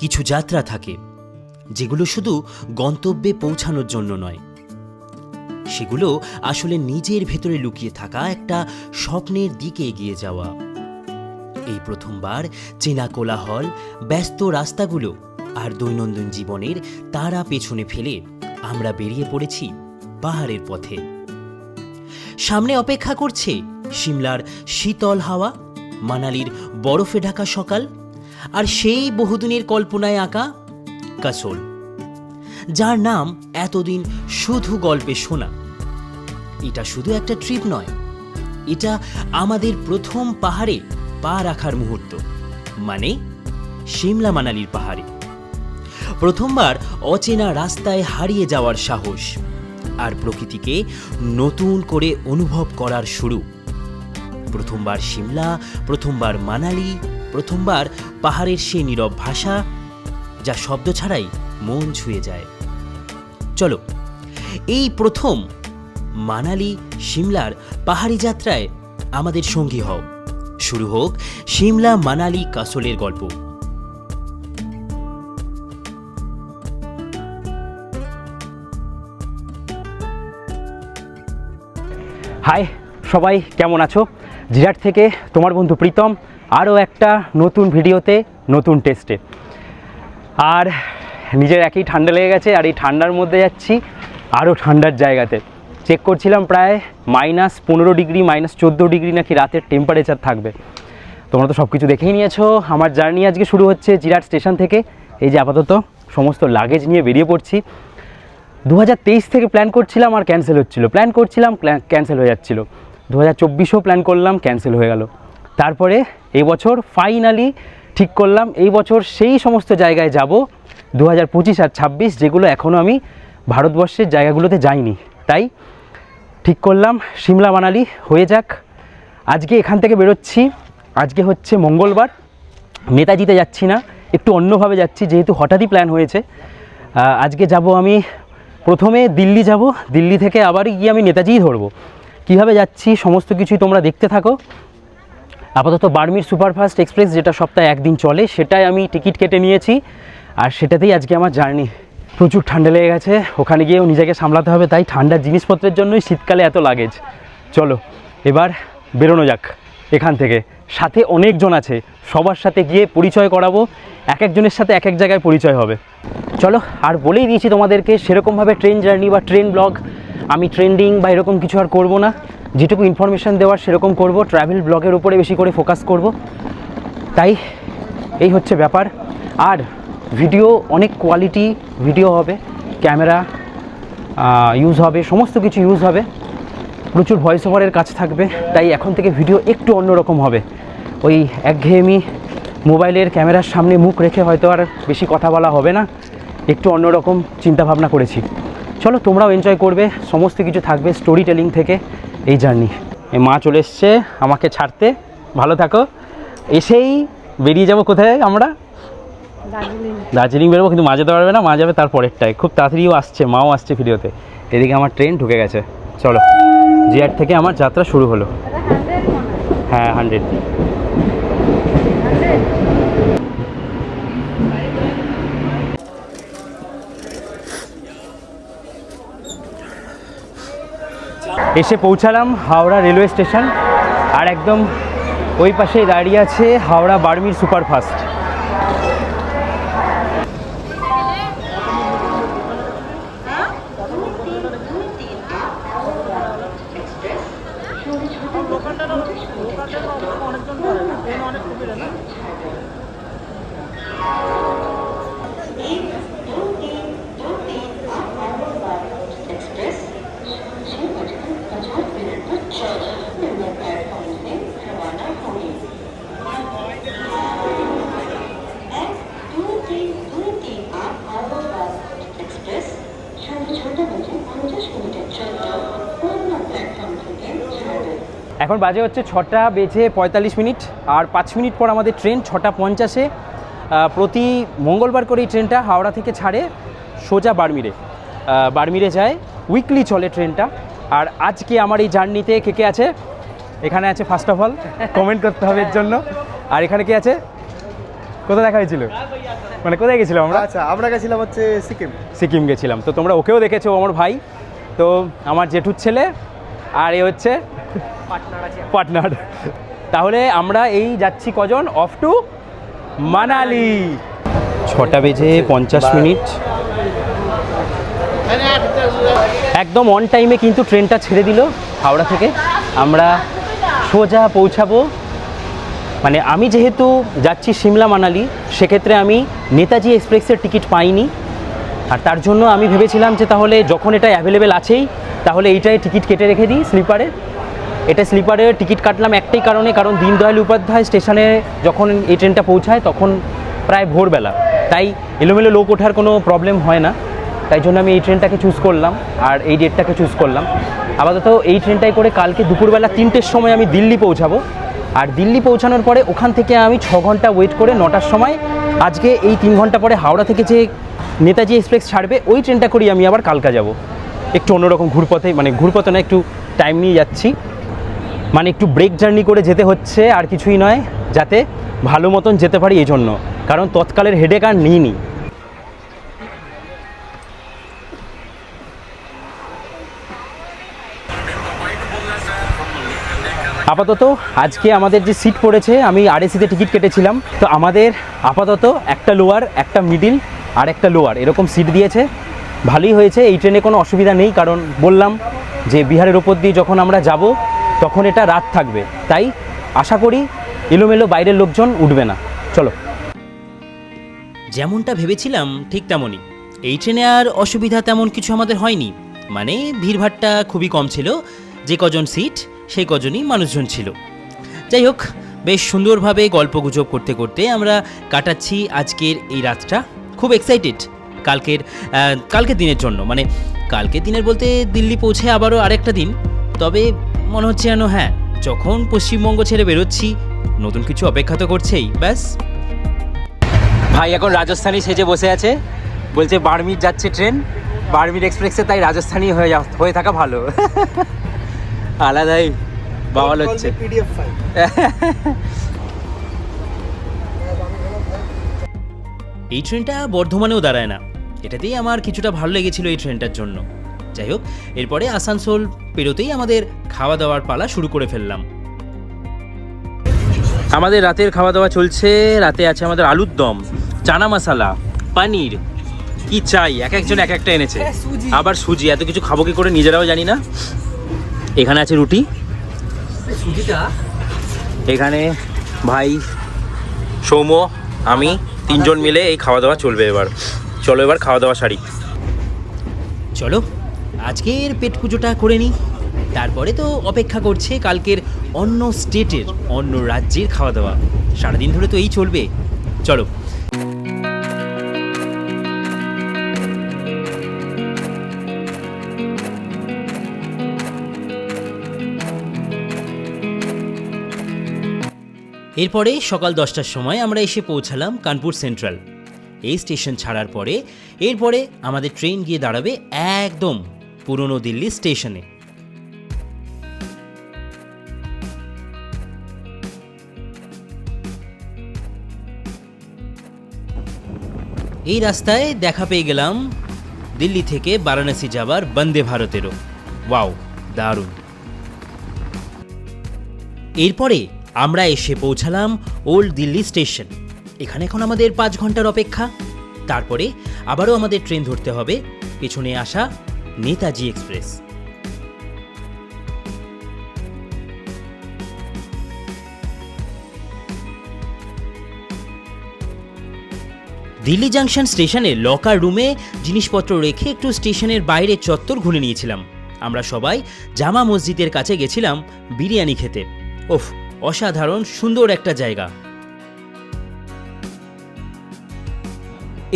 কিছু যাত্রা থাকে যেগুলো শুধু গন্তব্যে পৌঁছানোর জন্য নয়, সেগুলো আসলে নিজের ভেতরে লুকিয়ে থাকা একটা স্বপ্নের দিকে এগিয়ে যাওয়া। এই প্রথমবার চেনা কোলাহল, ব্যস্ত রাস্তাগুলো আর দৈনন্দিন জীবনের তারা পেছনে ফেলে আমরা বেরিয়ে পড়েছি পাহাড়ের পথে। সামনে অপেক্ষা করছে সিমলার শীতল হাওয়া, মানালির বরফে ঢাকা সকাল, আর সেই বহুদিনের কল্পনায় আঁকা কাসোল, যার নাম এতদিন শুধু গল্পে শোনা। এটা শুধু একটা ট্রিপ নয়, এটা আমাদের প্রথম পাহাড়ে পা রাখার মুহূর্ত, মানে সিমলা মানালির পাহাড়ে প্রথমবার অচেনা রাস্তায় হারিয়ে যাওয়ার সাহস আর প্রকৃতিকে নতুন করে অনুভব করার শুরু। প্রথমবার সিমলা, প্রথমবার মানালি, প্রথমবার পাহাড়ের সেই নীরব ভাষা যা শব্দ ছাড়াই মন ছুঁয়ে যায়। চলো এই প্রথম মানালি সিমলার পাহাড়ি যাত্রায় আমাদের সঙ্গী হও। শুরু হোক সিমলা মানালি কাসোলের গল্প। হাই সবাই, কেমন আছো? জিরাট থেকে তোমার বন্ধু প্রীতম, আরও একটা নতুন ভিডিওতে, নতুন টেস্টে। আর নিজের একই ঠান্ডা লেগে গেছে, আর এই ঠান্ডার মধ্যে যাচ্ছি আরও ঠান্ডার জায়গাতে। চেক করছিলাম প্রায় -15 ডিগ্রি, -14 ডিগ্রি নাকি রাতের টেম্পারেচার থাকবে। তোমরা তো সব কিছু দেখেই নিয়েছো। আমার জার্নি আজকে শুরু হচ্ছে জিরাট স্টেশন থেকে। এই যে আপাতত সমস্ত লাগেজ নিয়ে বেরিয়ে পড়ছি। 2023 থেকে প্ল্যান করছিলাম আর ক্যান্সেল হচ্ছিল, প্ল্যান করছিলাম ক্যান্সেল হয়ে যাচ্ছিল। 2024ও প্ল্যান করলাম, ক্যান্সেল হয়ে গেল। তারপরে এই বছর ফাইনালি ঠিক করলাম এই বছর সেই সমস্ত জায়গায় যাব 2025 আর 26, যেগুলো এখনও আমি ভারতবর্ষের জায়গাগুলোতে যাইনি। তাই ঠিক করলাম সিমলা মানালি হয়ে যাক। আজকে এখান থেকে বেরোচ্ছি। আজকে হচ্ছে মঙ্গলবার, নেতাজিতে যাচ্ছি না, একটু অন্যভাবে যাচ্ছি, যেহেতু হঠাৎই প্ল্যান হয়েছে। আজকে যাব আমি প্রথমে দিল্লি যাব, দিল্লি থেকে আবার গিয়ে আমি নেতাজিই ধরবো। কীভাবে যাচ্ছি সমস্ত কিছুই তোমরা দেখতে থাকো। আপাতত বার্মির সুপারফাস্ট এক্সপ্রেস, যেটা সপ্তাহে একদিন চলে, সেটাই আমি টিকিট কেটে নিয়েছি, আর সেটাতেই আজকে আমার জার্নি। প্রচুর ঠান্ডা লেগে গেছে, ওখানে গিয়েও নিজেকে সামলাতে হবে, তাই ঠান্ডার জিনিসপত্রের জন্যই শীতকালে এত লাগেজ। চলো এবার বেরোনো যাক এখান থেকে। সাথে অনেকজন আছে, সবার সাথে গিয়ে পরিচয় করাবো, এক একজনের সাথে এক এক জায়গায় পরিচয় হবে। চলো, আর বলেই দিয়েছি তোমাদেরকে সেরকমভাবে ট্রেন জার্নি বা ট্রেন ব্লগ আমি ট্রেন্ডিং বা এরকম কিছু আর করব না। যেটুকু ইনফরমেশান দেওয়ার সেরকম করব, ট্রাভেল ব্লগের উপরে বেশি করে ফোকাস করব। তাই এই হচ্ছে ব্যাপার। আর ভিডিও অনেক কোয়ালিটি ভিডিও হবে, ক্যামেরা ইউজ হবে, সমস্ত কিছু ইউজ হবে, প্রচুর ভয়েস ওভারের কাজ থাকবে। তাই এখন থেকে ভিডিও একটু অন্যরকম হবে। ওই একঘেয়েমি মোবাইলের ক্যামেরার সামনে মুখ রেখে হয়তো আর বেশি কথা বলা হবে না, একটু অন্যরকম চিন্তাভাবনা করেছি। চলো তোমরাও এনজয় করবে, সমস্ত কিছু থাকবে স্টোরি টেলিং থেকে এই জার্নি। এই মা চলে এসছে আমাকে ছাড়তে, ভালো থাকো। এসেই বেরিয়ে যাব কোথায় আমরা? দার্জিলিং বেরোবো, কিন্তু মা যেতে পারবে না, মা যাবে তারপরেরটায়। খুব তাড়াতাড়িও আসছে, মাও আসছে ভিডিওতে। এদিকে আমার ট্রেন ঢুকে গেছে। চলো, জিরাট থেকে আমার যাত্রা শুরু হলো। হ্যাঁ 100। এসে পৌঁছালাম হাওড়া রেলওয়ে স্টেশন, আর একদম ওই পাশেই দাঁড়িয়ে আছে হাওড়া বার্মির সুপারফাস্ট। এখন বাজে হচ্ছে 6টা বেজে 45 মিনিট, আর 5 মিনিট পর আমাদের ট্রেন 6টা 50-এ। প্রতি মঙ্গলবার করে এই ট্রেনটা হাওড়া থেকে ছাড়ে সোজা বার্মিরে যায়, উইকলি চলে ট্রেনটা। আর আজকে আমার এই জার্নিতে কে কে আছে? এখানে আছে ফার্স্ট অফ অল, কমেন্ট করতে হবে এর জন্য। আর এখানে কে আছে? কোথায় দেখা হয়েছিল, মানে কোথায় গেছিলাম আমরা? আচ্ছা, আমরা গেছিলাম হচ্ছে সিকিম। সিকিম গেছিলাম। তো তোমরা ওকেও দেখেছো, আমার ভাই। তো আমার জেঠুর ছেলে, আর এ হচ্ছে পার্টনার। তাহলে আমরা এই যাচ্ছি কজন, অফ টু মানালি। 6:50 একদম অন টাইমে কিন্তু ট্রেনটা ছেড়ে দিল হাওড়া থেকে। আমরা সোজা পৌঁছাবো, মানে আমি যেহেতু যাচ্ছি সিমলা মানালি, সেক্ষেত্রে আমি নেতাজি এক্সপ্রেসের টিকিট পাইনি। আর তার জন্য আমি ভেবেছিলাম যে তাহলে যখন এটা অ্যাভেলেবেল আছেই, তাহলে এইটাই টিকিট কেটে রেখে দিই স্লিপারে। এটা স্লিপারের টিকিট কাটলাম একটাই কারণে, কারণ দীনদয়াল উপাধ্যায় স্টেশনে যখন এই ট্রেনটা পৌঁছায় তখন প্রায় ভোরবেলা, তাই এলোমেলো লোক ওঠার কোনো প্রবলেম হয় না। তাই জন্য আমি এই ট্রেনটাকে চুজ করলাম আর এই ডেটটাকে চুজ করলাম। আপাতত এই ট্রেনটাই করে কালকে দুপুরবেলা 3টের সময় আমি দিল্লি পৌঁছাবো। আর দিল্লি পৌঁছানোর পরে ওখান থেকে আমি 6 ঘন্টা ওয়েট করে 9টার সময় আজকে এই 3 ঘন্টা পরে হাওড়া থেকে যে নেতাজি এক্সপ্রেস ছাড়বে ওই ট্রেনটা করেই আমি আবার কালকা যাব। একটু অন্যরকম ঘুরপথে, মানে ঘুরপথে না, একটু টাইম নিয়ে যাচ্ছি, মানে একটু ব্রেক জার্নি করে যেতে হচ্ছে, আর কিছুই নয়, যাতে ভালো মতন যেতে পারি এই জন্য, কারণ তৎকালের হেডেক আর নিইনি। আপাতত আজকে আমাদের যে সিট পড়েছে, আমি আরএসিতে টিকিট কেটেছিলাম, তো আমাদের আপাতত একটা লোয়ার, একটা মিডিল আর একটা লোয়ার এরকম সিট দিয়েছে। ভালোই হয়েছে, এই ট্রেনে কোনো অসুবিধা নেই, কারণ বললাম যে বিহারের ওপর দিয়ে যখন আমরা যাব তখন এটা রাত থাকবে, তাই আশা করি এলোমেলো বাইরের লোকজন উঠবে না। চলো। যেমনটা ভেবেছিলাম ঠিক তেমনই, এই ট্রেনে আর অসুবিধা তেমন কিছু আমাদের হয়নি। মানে ভিড়ভাট্টা খুবই কম ছিল, যে কজন সিট সেই কজনই মানুষজন ছিল। যাই হোক, বেশ সুন্দরভাবে গল্পগুজব করতে করতে আমরা কাটাচ্ছি আজকের এই রাতটা। খুব এক্সাইটেড কালকের দিনের জন্য। মানে কালকের দিনের বলতে দিল্লি পৌঁছে আবারও আরেকটা দিন, তবে মনে হচ্ছে যেন হ্যাঁ, যখন পশ্চিমবঙ্গ ছেড়ে বেরোচ্ছি নতুন কিছু অপেক্ষা তো করছেই। ব্যাস। ভাই এখন রাজস্থানী সেজে বসে আছে, বলছে বার্মির যাচ্ছে ট্রেন, বার্মির এক্সপ্রেসে, তাই রাজস্থানী হয়ে থাকা ভালো। আলাদাই বাওয়াল হচ্ছে। PDF file. এই ট্রেনটা বর্ধমানেও দাঁড়ায় না, এটাতেই আমার কিছুটা ভালো লেগেছিল এই ট্রেনটার জন্য। যাই হোক, এরপরে আসানসোল পেরোতেই আমাদের খাওয়া দাওয়ার পালা শুরু করে ফেললাম। আমাদের রাতের খাওয়া দাওয়া চলছে। রাতে আছে আমাদের আলুর দম, চানা মশলা, পনির, কি চাই এক একজন এক একটা এনেছে, আবার সুজি। এত কিছু খাবো কি করে নিজেরাও জানি না। এখানে আছে রুটি, এখানে ভাই সৌম্য, আমি, 3 জন মিলে এই খাওয়া দাওয়া চলবে। এবার চলো, এবার খাওয়া দাওয়া সারি। চলো আজকের পেট পুজোটা করে নিই, তারপরে তো অপেক্ষা করছে কালকের অন্য স্টেটের, অন্য রাজ্যের খাওয়া দাওয়া। সারাদিন ধরে তো এই চলবে। চলো। এরপরে সকাল 10টার সময় আমরা এসে পৌঁছালাম কানপুর সেন্ট্রাল। এই স্টেশন ছাড়ার পরে এরপরে আমাদের ট্রেন গিয়ে দাঁড়াবে একদম পুরনো দিল্লি স্টেশনে। এই রাস্তায় দেখা পেয়ে গেলাম দিল্লি থেকে বারাণসী যাবার বন্দে ভারতেরও। ওয়াও, দারুণ। এরপরে আমরা এসে পৌঁছালাম ওল্ড দিল্লি স্টেশন। এখানে এখন আমাদের 5 ঘন্টার অপেক্ষা। তারপরে আবারও আমাদের ট্রেন ধরতে হবে পেছনে আসা নেতাজি এক্সপ্রেস। দিল্লি জাংশন স্টেশনে লকার রুমে জিনিসপত্র রেখে একটু স্টেশনের বাইরে চত্বর ঘুরে নিয়েছিলাম। আমরা সবাই জামা মসজিদের কাছে গেছিলাম বিরিয়ানি খেতে। ওফ, অসাধারণ সুন্দর একটা জায়গা।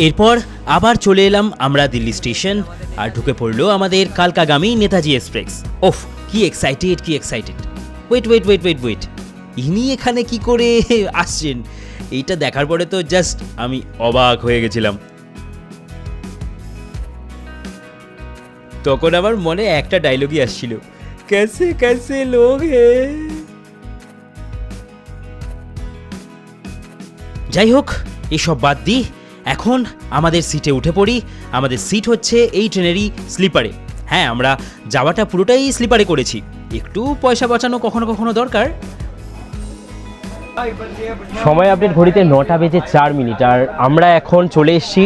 এরপর আবার চলে এলাম আমরা দিল্লি স্টেশন, আর ঢুকে পড়লো আমাদের কালকাগামী নেতাজি এক্সপ্রেস। ওফ, কি এক্সাইটেড, কি এক্সাইটেড। ওয়েট, ইনি এখানে কি করে আসছেন? এইটা দেখার পরে তো জাস্ট আমি অবাক হয়ে গেছিলাম। তখন আমার মনে একটা ডায়লগই আসছিল, कैसे कैसे लोग हैं। যাই হোক, এসব বাদ দিই, এখন আমাদের সিটে উঠে পড়ি। আমাদের সিট হচ্ছে এই ট্রেনেরই স্লিপারে। হ্যাঁ, আমরা যাওয়াটা পুরোটাই স্লিপারে করেছি, একটু পয়সা বাঁচানো কখনো কখনো দরকার। সময় আপডেট ঘড়িতে 9:04 আর আমরা এখন চলে এসেছি,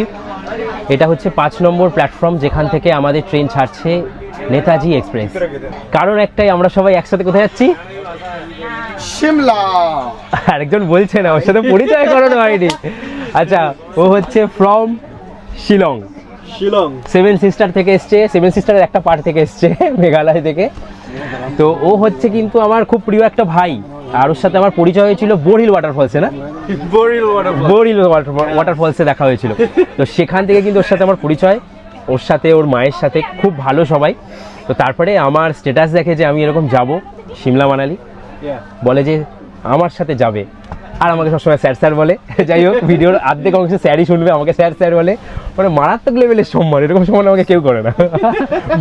এটা হচ্ছে 5 নম্বর প্ল্যাটফর্ম, যেখান থেকে আমাদের ট্রেন ছাড়ছে নেতাজি এক্সপ্রেস। কারণ একটাই, আমরা সবাই একসাথে কোথায় যাচ্ছি? শিমলা। আরেকজন বলছে না, ওর সাথে পরিচয় করানো হয়নি। আচ্ছা, ও হচ্ছে from Shillong. Shillong seven sister থেকে এসছে, সেভেন সিস্টারের একটা পার্ট থেকে এসছে, মেঘালয় থেকে। তো ও হচ্ছে কিন্তু আমার খুব প্রিয় একটা ভাই, আর ওর সাথে আমার পরিচয় হয়েছিল বোরহিল ওয়াটারফলসে, না বোরহিল ওয়াটারফলসে দেখা হয়েছিল। তো সেখান থেকে কিন্তু ওর সাথে আমার পরিচয়, ওর সাথে ওর মায়ের সাথে খুব ভালো সবাই। তো তারপরে আমার স্ট্যাটাস দেখে যে আমি এরকম যাব সিমলা মানালি, বলে যে আমার সাথে যাবে, আর আমাকে সবসময় স্যার স্যার বলে। যাই হোক, ভিডিওর অর্ধেক অংশে স্যারই শুনবে, আমাকে স্যার স্যার বলে, মানে মারাত্মক লেভেলের সম্মান। এরকম সম্মান আমাকে কেউ করে না,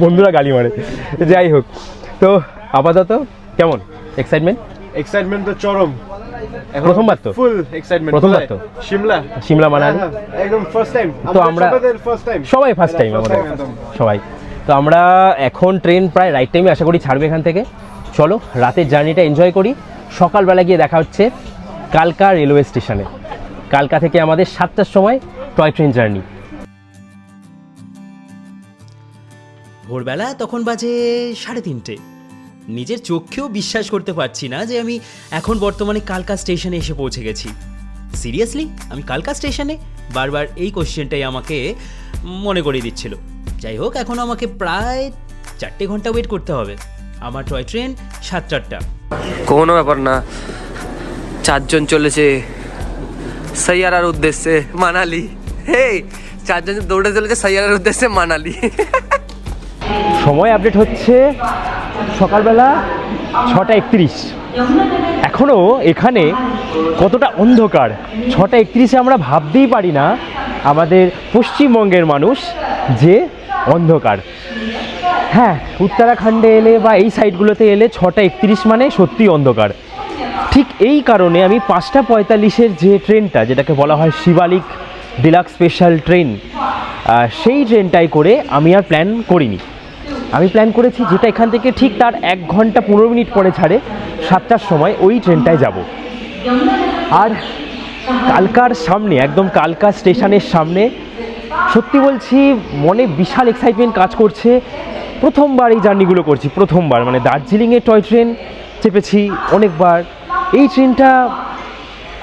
বন্ধুরা গালি মারে। যাই হোক, তো আপাতত কেমন এক্সাইটমেন্ট? তো চরম। প্রথমবার তো? ফুল এক্সাইটমেন্ট। প্রথমবার তো সিমলা মানালি, একদম ফার্স্ট টাইম। তো আমরা সবাই ফার্স্ট টাইম, আমাদের সবাই। তো আমরা এখন ট্রেন প্রায় রাইট টাইমে আশা করি ছাড়বে এখান থেকে। চলো রাতের জার্নিটা এনজয় করি। সকালবেলা গিয়ে দেখা হচ্ছে কালকা রেলওয়ে স্টেশনে। কালকা থেকে আমাদের 7টার সময় টয় ট্রেন জার্নি। ভোরবেলা তখন বাজে 3:30। নিজের চোখেও বিশ্বাস করতে পারছি না যে আমি এখন বর্তমানে কালকা স্টেশনে এসে পৌঁছে গেছি। সিরিয়াসলি, আমি কালকা স্টেশনে? বারবার এই কোশ্চেনটাই আমাকে মনে করিয়ে দিচ্ছিল। যাই হোক, এখন আমাকে প্রায় 4 ঘন্টা ওয়েট করতে হবে। আমার টয় ট্রেন 7:04। কোনো ব্যাপার না, 4 জন চলেছে সাইয়ারার উদ্দেশ্যে মানালি। হে, 4 জন দৌড়ে চলেছে সাইয়ারার উদ্দেশ্যে মানালি। সময় আপডেট হচ্ছে সকালবেলা 6:31। এখনও এখানে কতটা অন্ধকার! 6:31-এ আমরা ভাবতেই পারি না আমাদের পশ্চিমবঙ্গের মানুষ যে অন্ধকার। হ্যাঁ, উত্তরাখণ্ডে এলে বা এই সাইডগুলোতে এলে 6:31 মানে সত্যি অন্ধকার। ঠিক এই কারণে আমি 5:45-এর যে ট্রেনটা, যেটাকে বলা হয় শিবালিক ডিলাক্স স্পেশাল ট্রেন, সেই ট্রেনটাই করে আমি আর প্ল্যান করিনি। আমি প্ল্যান করেছি যেটা এখান থেকে ঠিক তার 1 ঘন্টা 15 মিনিট পরে ছাড়ে, 7টার সময় ওই ট্রেনটায় যাব। আর কালকার সামনে, একদম কালকা স্টেশনের সামনে, সত্যি বলছি মনে বিশাল এক্সাইটমেন্ট কাজ করছে। প্রথমবার এই জার্নিগুলো করছি, প্রথমবার। মানে দার্জিলিংয়ে টয় ট্রেন চেপেছি অনেকবার, এই ট্রেনটা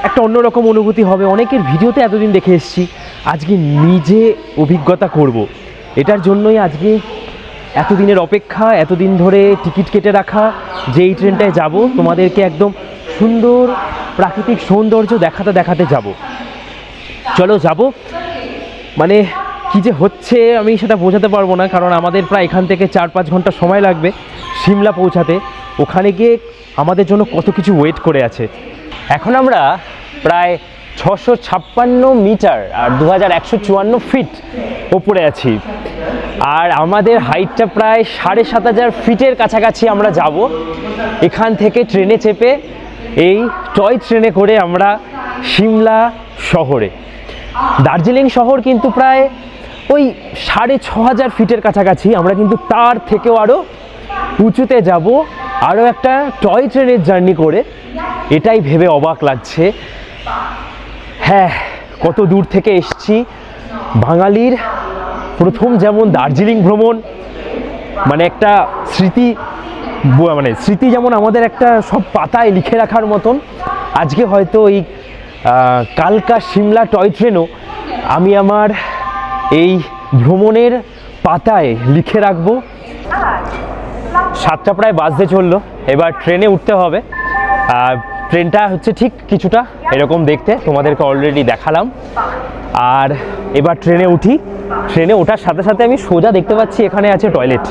একটা অন্যরকম অনুভূতি হবে। অনেকের ভিডিওতে এতদিন দেখে এসেছি, আজকে নিজে অভিজ্ঞতা করব। এটার জন্যই আজকে এতদিনের অপেক্ষা, এতদিন ধরে টিকিট কেটে রাখা, যে এই ট্রেনটায় যাব, তোমাদেরকে একদম সুন্দর প্রাকৃতিক সৌন্দর্য দেখাতে দেখাতে যাব। চলো যাব। মানে কী যে হচ্ছে আমি সেটা বোঝাতে পারবো না, কারণ আমাদের প্রায় এখান থেকে 4-5 ঘন্টা সময় লাগবে সিমলা পৌঁছাতে। ওখানে গিয়ে আমাদের জন্য কত কিছু ওয়েট করে আছে। এখন আমরা প্রায় 656 মিটার আর 2154 ফিট ওপরে আছি, আর আমাদের হাইটটা প্রায় 7500 ফিটের কাছাকাছি আমরা যাব। এখান থেকে ট্রেনে চেপে, এই টয় ট্রেনে করে আমরা সিমলা শহরে। দার্জিলিং শহর কিন্তু প্রায় ওই 6500 ফিটের কাছাকাছি, আমরা কিন্তু তার থেকেও আরও উঁচুতে যাব, আরও একটা টয় ট্রেনের জার্নি করে। এটাই ভেবে অবাক লাগছে। হ্যাঁ, কত দূর থেকে এসছি। বাঙালির প্রথম যেমন দার্জিলিং ভ্রমণ, মানে একটা স্মৃতি, মানে স্মৃতি যেমন আমাদের একটা সব পাতায় লিখে রাখার মতন, আজকে হয়তো এই কালকা সিমলা টয় ট্রেনও আমি আমার এই ভ্রমণের পাতায় লিখে রাখবো। 7টা প্রায় বাজতে চললো, এবার ট্রেনে উঠতে হবে। ট্রেনটা হচ্ছে ঠিক কিছুটা এরকম দেখতে, তোমাদেরকে অলরেডি দেখালাম। আর এবার ট্রেনে উঠি। ট্রেনে ওঠার সাথে সাথে আমি সোজা দেখতে পাচ্ছি এখানে আছে টয়লেট।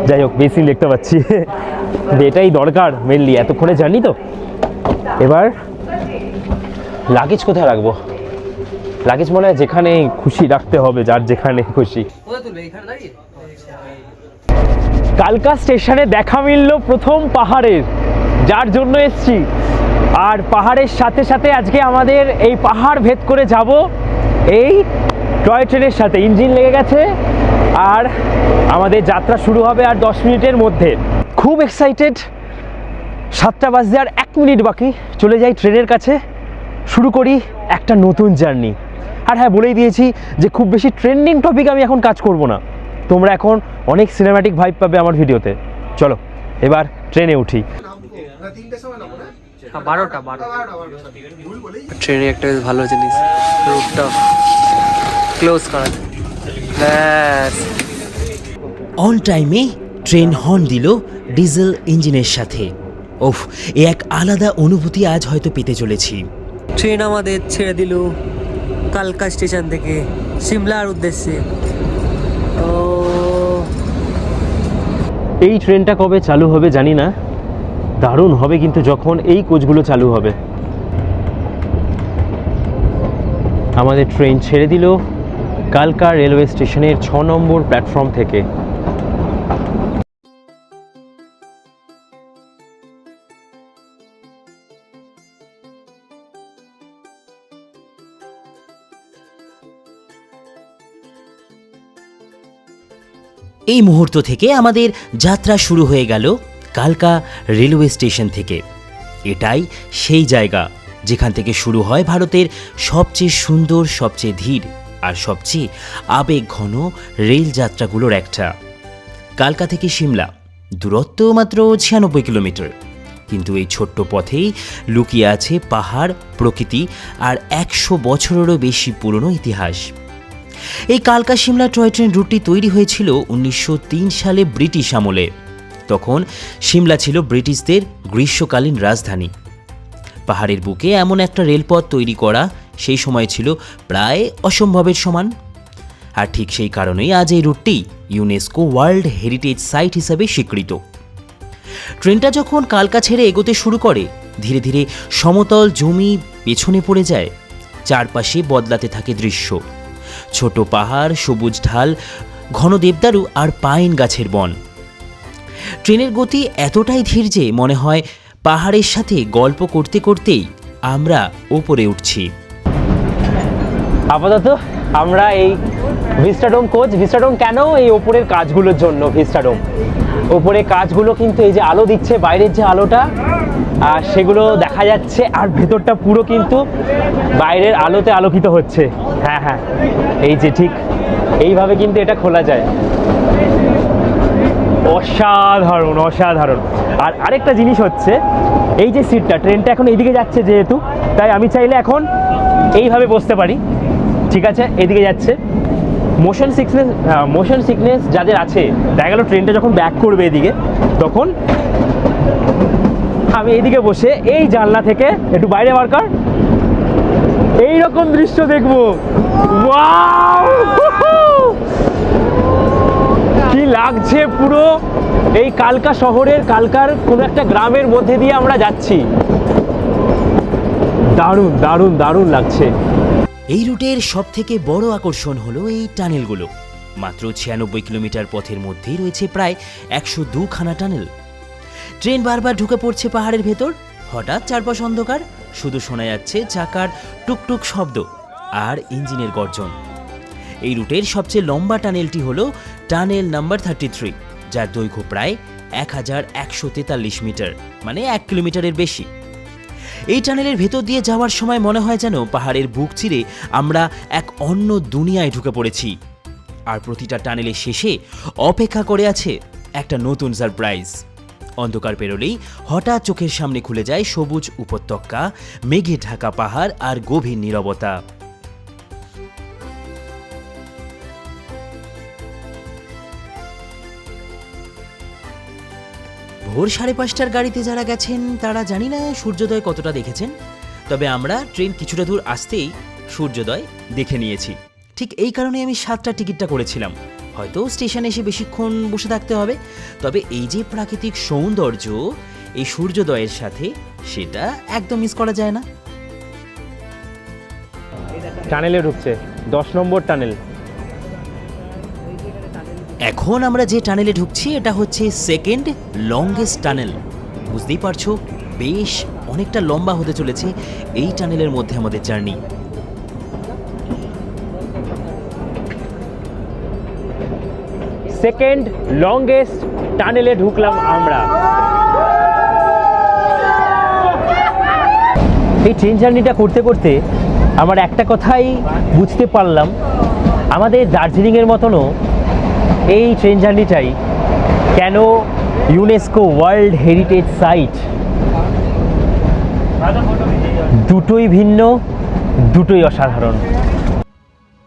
যাই হোক, বেসিন দেখতে পাচ্ছি, এটাই দরকার মেনলি, এতক্ষণে জানি তো। এবার লাগেজ কোথায় রাখবো? লাগেজ মনে হয় যেখানে খুশি রাখতে হবে, যার যেখানে খুশি। কালকা স্টেশনে দেখা মিলল প্রথম পাহাড়ের, যার জন্য এসছি। আর পাহাড়ের সাথে সাথে আজকে আমাদের এই পাহাড় ভেদ করে যাব এই টয় ট্রেনের সাথে। ইঞ্জিন লেগে গেছে আর আমাদের যাত্রা শুরু হবে আর 10 মিনিটের মধ্যে। খুব এক্সাইটেড। 7টা বাজতে আর 1 মিনিট বাকি। চলে যাই ট্রেনের কাছে, শুরু করি একটা নতুন জার্নি। আর হ্যাঁ, বলেই দিয়েছি যে খুব বেশি ট্রেন্ডিং টপিক আমি এখন কাজ করব না। তোমরা এখন অনেক সিনেম্যাটিক ভাইব পাবে আমার ভিডিওতে। চলো এবার ট্রেনে উঠি। 12টা ট্রেনে একটা বেশ ভালো জিনিস, রুটটা ক্লোজ করা যায়। ব্যাস অন টাইমে ট্রেন হর্ন দিল ডিজেল ইঞ্জিনের সাথে। ওফ, এ এক আলাদা অনুভূতি আজ হয়তো পেতে চলেছি। ট্রেন আমাদের ছেড়ে দিল কালকা স্টেশন থেকে সিমলার উদ্দেশ্যে। ও এই ট্রেনটা কবে চালু হবে জানি না, দারুণ হবে কিন্তু যখন এই কোচগুলো চালু হবে। আমাদের ট্রেন ছেড়ে দিল কালকা রেলওয়ে স্টেশনের 6 নম্বর প্ল্যাটফর্ম থেকে। এই মুহূর্ত থেকে আমাদের যাত্রা শুরু হয়ে গেল কালকা রেলওয়ে স্টেশন থেকে। এটাই সেই জায়গা যেখান থেকে শুরু হয় ভারতের সবচেয়ে সুন্দর, সবচেয়ে ধীর আর সবচেয়ে আবেগঘন রেল যাত্রাগুলোর একটা। কালকা থেকে সিমলা দূরত্ব মাত্র 96 কিলোমিটার, কিন্তু এই ছোট্ট পথেই লুকিয়ে আছে পাহাড়, প্রকৃতি আর 100 বছরেরও বেশি পুরনো ইতিহাস। এই কালকা সিমলা টয় ট্রেন রুটটি তৈরি হয়েছিল 1903 সালে ব্রিটিশ আমলে। তখন সিমলা ছিল ব্রিটিশদের গ্রীষ্মকালীন রাজধানী। পাহাড়ের বুকে এমন একটা রেলপথ তৈরি করা সেই সময় ছিল প্রায় অসম্ভবের সমান। আর ঠিক সেই কারণেই আজ এই রুটটি ইউনেস্কো ওয়ার্ল্ড হেরিটেজ সাইট হিসাবে স্বীকৃত। ট্রেনটা যখন কালকা ছেড়ে এগোতে শুরু করে, ধীরে ধীরে সমতল জমি পেছনে পড়ে যায়। চারপাশে বদলাতে থাকে দৃশ্য। ছোট পাহাড়, সবুজ ঢাল, ঘন দেবদারু আর পাইন গাছের বন। ট্রেনের গতি এতটাই ধীর যে মনে হয় পাহাড়ের সাথে গল্প করতে করতেই আমরা ওপরে উঠছি। আপাতত আমরা এই ভিস্টাডোম কোচ। ভিস্টাডোম কেন? এই ওপরের কাজগুলোর জন্য ভিস্টাডোম। ওপরে কাজগুলো কিন্তু এই যে আলো দিচ্ছে, বাইরের যে আলোটা আর সেগুলো দেখা যাচ্ছে, আর ভেতরটা পুরো কিন্তু বাইরের আলোতে আলোকিত হচ্ছে। হ্যাঁ হ্যাঁ, এই যে ঠিক এইভাবে কিন্তু এটা খোলা যায়। অসাধারণ অসাধারণ। আর আরেকটা জিনিস হচ্ছে, এই যে সিটটা, ট্রেনটা এখন এইদিকে যাচ্ছে যেহেতু, তাই আমি চাইলে এখন এইভাবে বসতে পারি। ঠিক আছে, এদিকে যাচ্ছে। মোশন সিকনেস যাদের আছে, দেখা গেল ট্রেনটা যখন ব্যাক করবে এদিকে, তখন আমি এইদিকে বসে এই জানলা থেকে একটু বাইরে বার কর, এইরকম দৃশ্য দেখবো। ওয়াও, কি লাগছে পুরো এই কালকা শহরের, কালকার কোনো একটা গ্রামের মধ্যে দিয়ে আমরা যাচ্ছি। দারুণ দারুণ দারুণ লাগছে। এই রুটের সবথেকে বড় আকর্ষণ হলো এই টানেলগুলো। মাত্র 96 কিলোমিটার পথের মধ্যেই রয়েছে প্রায় 102 খানা টানেল। ট্রেন বারবার ঢুকে পড়ছে পাহাড়ের ভেতর। হঠাৎ চারপাশ অন্ধকার, শুধু শোনা যাচ্ছে চাকার টুকটুক শব্দ আর ইঞ্জিনের গর্জন। এই রুটের সবচেয়ে লম্বা টানেলটি হলো টানেল নাম্বার 33, যার দৈর্ঘ্য প্রায় 1143 মিটার, মানে 1 কিলোমিটারের বেশি। এই টানেলের ভেতর দিয়ে যাওয়ার সময় মনে হয় যেন পাহাড়ের বুক চিরে আমরা এক অন্য দুনিয়ায় ঢুকে পড়েছি। আর প্রতিটা টানেলের শেষে অপেক্ষা করে আছে একটা নতুন সারপ্রাইজ। অন্ধকার পেরোলেই হঠাৎ চোখের সামনে খুলে যায় সবুজ উপত্যকা, মেঘে ঢাকা পাহাড় আর গভীর নীরবতা। ভোর 5:30টার গাড়িতে যারা গেছেন তারা জানি না সূর্যোদয় কতটা দেখেছেন, তবে আমরা ট্রেন কিছুটা দূর আসতেই সূর্যোদয় দেখে নিয়েছি। ঠিক এই কারণে আমি 7টার টিকিটটা করেছিলাম। হয়তো স্টেশনে এসে বেশিক্ষণ বসে থাকতে হবে, তবে এই যে প্রাকৃতিক সৌন্দর্য এই সূর্যোদয়ের সাথে, সেটা একদম মিস করা যায় না। টানেলে ঢুকছে 10 নম্বর টানেল। এখন আমরা যে টানেলে ঢুকছি এটা হচ্ছে সেকেন্ড লংগেস্ট টানেল। বুঝতেই পারছো, বেশ অনেকটা লম্বা হতে চলেছে এই টানেলের মধ্যে আমাদের জার্নি। সেকেন্ড লংগেস্ট টানেলে ঢুকলাম আমরা। এই ট্রেন জার্নিটা করতে করতে আমার একটা কথাই বুঝতে পারলাম, আমাদের দার্জিলিংয়ের মতনও এই ট্রেন জার্নিটাই কেন ইউনেস্কো ওয়ার্ল্ড হেরিটেজ সাইট। দুটোই ভিন্ন, দুটোই অসাধারণ।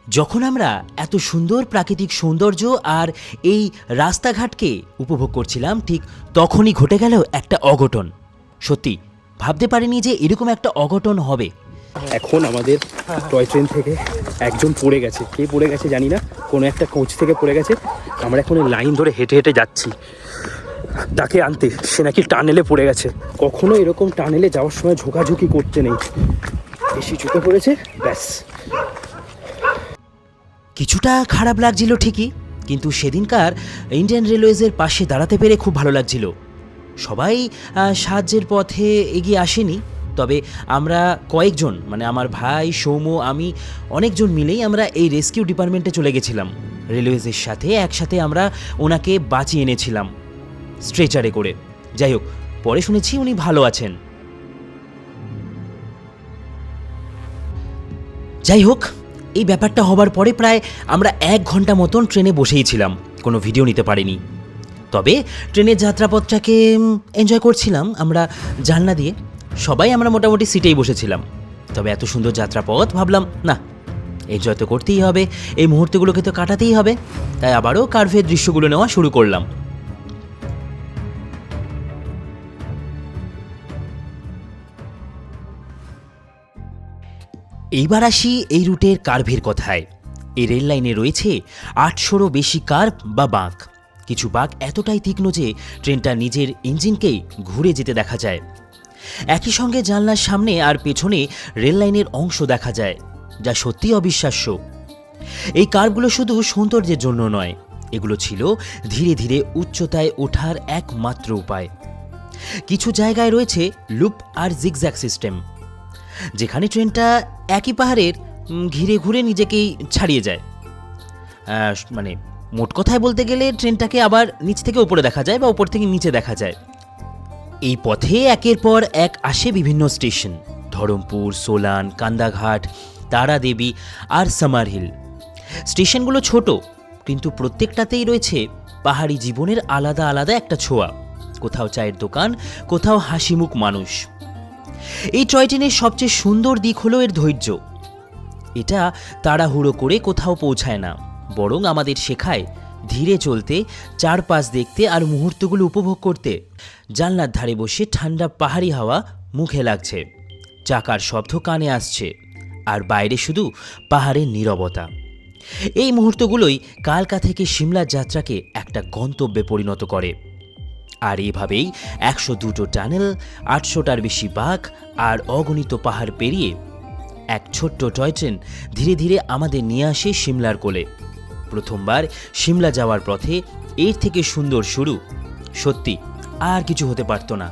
যখন আমরা এত সুন্দর প্রাকৃতিক সৌন্দর্য আর এই রাস্তাঘাটকে উপভোগ করছিলাম, ঠিক তখনই ঘটে গেল একটা অঘটন। সত্যি ভাবতে পারিনি যে এরকম একটা অঘটন হবে। এখন আমাদের টয় ট্রেন থেকে একজন পড়ে গেছে, কে পড়ে গেছে জানি না, কোনো একটা কোচ থেকে পড়ে গেছে। আমরা এখন লাইন ধরে হেঁটে হেঁটে যাচ্ছি তাকে আনতে। সে নাকি টানেলে পড়ে গেছে। কখনো এরকম টানেলে যাওয়ার সময় ঝোঁকাঝুঁকি করতে নেই, বেশি চুকে পড়েছে ব্যাস। কিছুটা খারাপ লাগছিল ঠিকই, কিন্তু সেদিনকার ইন্ডিয়ান রেলওয়েজের পাশে দাঁড়াতে পেরে খুব ভালো লাগছিল। সবাই সাহায্যের পথে এগিয়ে আসেনি, তবে আমরা কয়েকজন, মানে আমার ভাই, সৌম্য, আমি অনেকজন মিলেই আমরা এই রেস্কিউ ডিপার্টমেন্টে চলে গেছিলাম। রেলওয়েজের সাথে একসাথে আমরা ওনাকে বাঁচিয়ে এনেছিলাম স্ট্রেচারে করে। যাই হোক, পরে শুনেছি উনি ভালো আছেন। যাই হোক, এই ব্যাপারটা হবার পরে প্রায় আমরা 1 ঘন্টা মতন ট্রেনে বসেই ছিলাম, কোনো ভিডিও নিতে পারিনি। তবে ট্রেনের যাত্রাপথটাকে এনজয় করছিলাম আমরা জানলা দিয়ে। সবাই আমরা মোটামুটি সিটেই বসেছিলাম। তবে এত সুন্দর যাত্রাপথ, ভাবলাম না, এনজয় তো করতেই হবে, এই মুহূর্তগুলোকে তো কাটাতেই হবে। তাই আবারও কার্ভের দৃশ্যগুলো নেওয়া শুরু করলাম। এইবার আসি এই রুটের কার্ভের কথায়। এই রেল লাইনে রয়েছে 800রও বেশি কার্ভ বা বাঁক। কিছু বাঁক এতটাই তীক্ষ্ণ যে ট্রেনটা নিজের ইঞ্জিনকেই ঘুরে যেতে দেখা যায়। একই সঙ্গে জানলার সামনে আর পেছনে রেল লাইনের অংশ দেখা যায়, যা সত্যি অবিশ্বাস্য। এই কার্ভগুলো শুধু সৌন্দর্যের জন্য নয়, এগুলো ছিল ধীরে ধীরে উচ্চতায় ওঠার একমাত্র উপায়। কিছু জায়গায় রয়েছে লুপ আর জিগজ্যাগ সিস্টেম, যেখানে ট্রেনটা একই পাহাড়ের ঘিরে ঘুরে নিজেকেই ছাড়িয়ে যায়। মানে মোট কথায় বলতে গেলে ট্রেনটাকে আবার নিচ থেকে উপরে দেখা যায় বা উপর থেকে নিচে দেখা যায়। এই পথে একের পর এক আসে বিভিন্ন স্টেশন: ধরমপুর, সোলান, কান্দাঘাট, তারাদেবী আর সামারহিল। স্টেশনগুলো ছোট, কিন্তু প্রত্যেকটাতেই রয়েছে পাহাড়ি জীবনের আলাদা আলাদা একটা ছোঁয়া। কোথাও চায়ের দোকান, কোথাও হাসিমুখ মানুষ। এই টয় ট্রেনের সবচেয়ে সুন্দর দিক হলো এর ধৈর্য। এটা তাড়াহুড়ো করে কোথাও পৌঁছায় না, বরং আমাদের শেখায় ধীরে চলতে, চারপাশ দেখতে আর মুহূর্তগুলো উপভোগ করতে। জানলার ধারে বসে ঠান্ডা পাহাড়ি হাওয়া মুখে লাগছে, চাকার শব্দ কানে আসছে, আর বাইরে শুধু পাহাড়ের নীরবতা। এই মুহূর্তগুলোই কালকা থেকে সিমলার যাত্রাকে একটা গন্তব্যে পরিণত করে। আর এভাবেই 102টো টানেল, 800টার বেশি বাঁক আর অগণিত পাহাড় পেরিয়ে এক ছোট্ট টয় ট্রেন ধীরে ধীরে আমাদের নিয়ে আসে সিমলার কোলে। প্রথমবার সিমলা যাওয়ার পথে এর থেকে সুন্দর শুরু সত্যি আর কিছু হতে পারত না।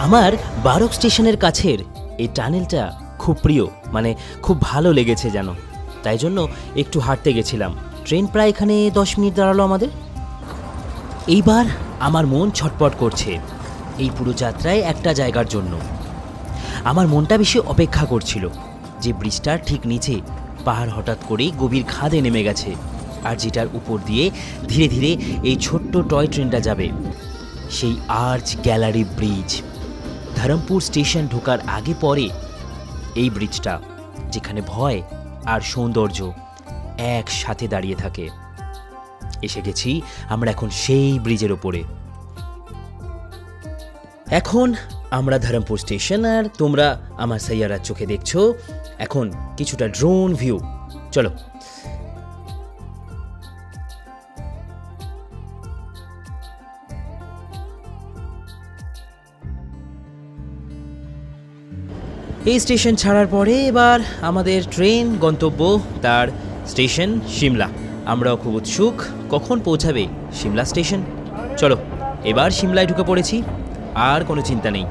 আমার বারক স্টেশনের কাছের এই টানেলটা খুব প্রিয়, মানে খুব ভালো লেগেছে যেন। তাই জন্য একটু হাঁটতে গেছিলাম। ট্রেন প্রায় এখানে 10 মিনিট দাঁড়ালো আমাদের। এইবার আমার মন ছটপট করছে এই পুরো যাত্রায় একটা জায়গার জন্য। আমার মনটা বেশি অপেক্ষা করছিল যে ব্রিজটার ঠিক নিচে পাহাড় হঠাৎ করেই গভীর খাদে নেমে গেছে, আর যেটার উপর দিয়ে ধীরে ধীরে এই ছোট্ট টয় ট্রেনটা যাবে, সেই arch gallery bridge. Dharampur station ঢোকার আগে পরে এই ব্রিজটা, যেখানে ভয় আর সৌন্দর্য একসাথে দাঁড়িয়ে থাকে। এসে গেছি আমরা এখন সেই ব্রিজের ওপরে। এখন আমরা ধরমপুর স্টেশন, আর তোমরা আমার সাইয়ারার চোখে দেখছো এখন কিছুটা ড্রোন ভিউ। চলো। এই স্টেশন ছাড়ার পরে এবার আমাদের ট্রেন গন্তব্য তার স্টেশন সিমলা। আমরাও খুব উৎসুক কখন পৌঁছাবে সিমলা স্টেশন। চলো, এবার সিমলায় ঢুকে পড়েছি, আর কোনো চিন্তা নেই।